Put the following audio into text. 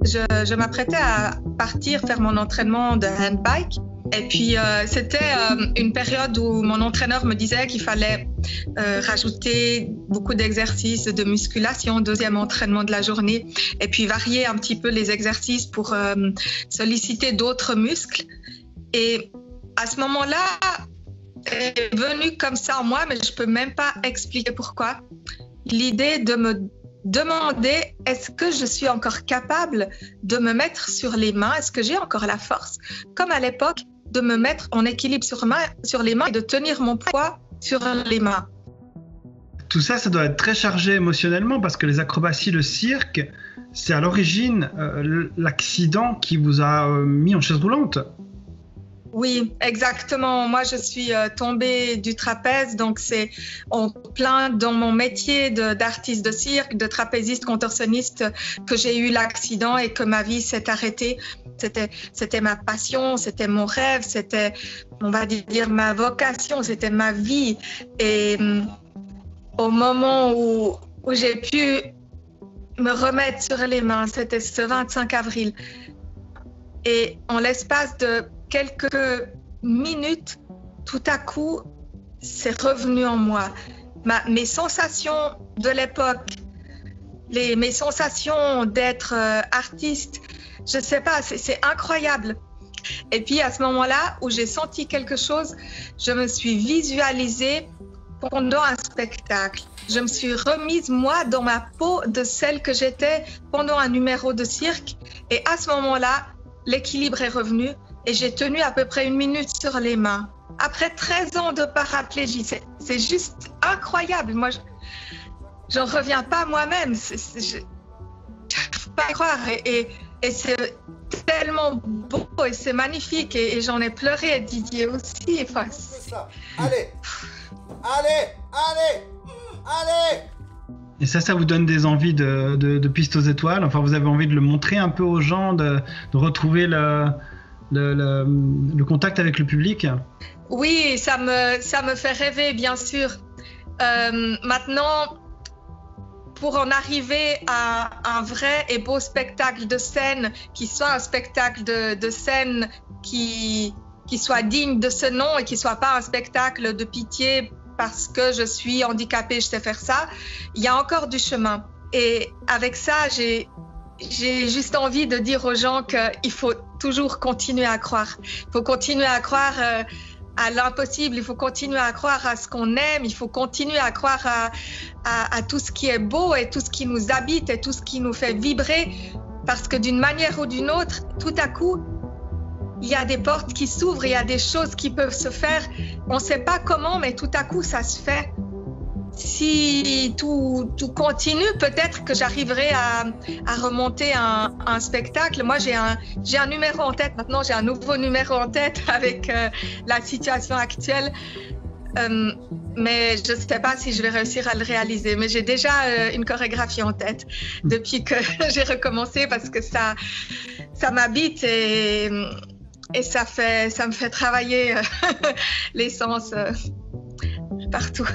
je m'apprêtais à partir faire mon entraînement de handbike. Et puis, c'était une période où mon entraîneur me disait qu'il fallait rajouter beaucoup d'exercices de musculation, deuxième entraînement de la journée, et puis varier un petit peu les exercices pour solliciter d'autres muscles. Et à ce moment-là, est venue comme ça en moi, mais je ne peux même pas expliquer pourquoi. L'idée de me demander est-ce que je suis encore capable de me mettre sur les mains, est-ce que j'ai encore la force, comme à l'époque, de me mettre en équilibre sur les mains et de tenir mon poids sur les mains. Tout ça, ça doit être très chargé émotionnellement parce que les acrobaties, le cirque, c'est à l'origine l'accident qui vous a mis en chaise roulante. Oui, exactement. Moi, je suis tombée du trapèze, donc c'est en plein dans mon métier d'artiste de cirque, de trapéziste contorsionniste que j'ai eu l'accident et que ma vie s'est arrêtée. C'était ma passion, c'était mon rêve, c'était, on va dire, ma vocation, c'était ma vie. Et au moment où j'ai pu me remettre sur les mains, c'était ce 25 avril. Et en l'espace de quelques minutes, tout à coup, c'est revenu en moi. Mes sensations de l'époque, mes sensations d'être artiste, je ne sais pas, c'est incroyable. Et puis à ce moment-là où j'ai senti quelque chose, je me suis visualisée pendant un spectacle. Je me suis remise, moi, dans ma peau de celle que j'étais pendant un numéro de cirque. Et à ce moment-là, l'équilibre est revenu. Et j'ai tenu à peu près 1 minute sur les mains. Après 13 ans de paraplégie, c'est juste incroyable. Moi, j'en reviens pas moi-même. Je n'arrive pas à croire. Et c'est tellement beau et c'est magnifique. Et j'en ai pleuré, et Didier aussi. Enfin, c'est ça. Allez, allez, allez, allez. Et ça vous donne des envies de Piste aux étoiles. Enfin, vous avez envie de le montrer un peu aux gens, de retrouver le contact avec le public? Oui, ça me fait rêver, bien sûr. Maintenant, pour en arriver à un vrai et beau spectacle de scène, qui soit un spectacle de scène qui soit digne de ce nom et qui soit pas un spectacle de pitié parce que je suis handicapée, je sais faire ça, il y a encore du chemin. Et avec ça, j'ai juste envie de dire aux gens qu'il faut toujours continuer à croire. Il faut continuer à croire à l'impossible, il faut continuer à croire à ce qu'on aime, il faut continuer à croire à tout ce qui est beau et tout ce qui nous habite et tout ce qui nous fait vibrer. Parce que d'une manière ou d'une autre, tout à coup, il y a des portes qui s'ouvrent, il y a des choses qui peuvent se faire. On ne sait pas comment, mais tout à coup, ça se fait. Si tout continue, peut-être que j'arriverai à remonter un spectacle. Moi, j'ai un numéro en tête. Maintenant, j'ai un nouveau numéro en tête avec la situation actuelle. Mais je ne sais pas si je vais réussir à le réaliser. Mais j'ai déjà une chorégraphie en tête depuis que j'ai recommencé parce que ça m'habite et ça me fait travailler les sens partout.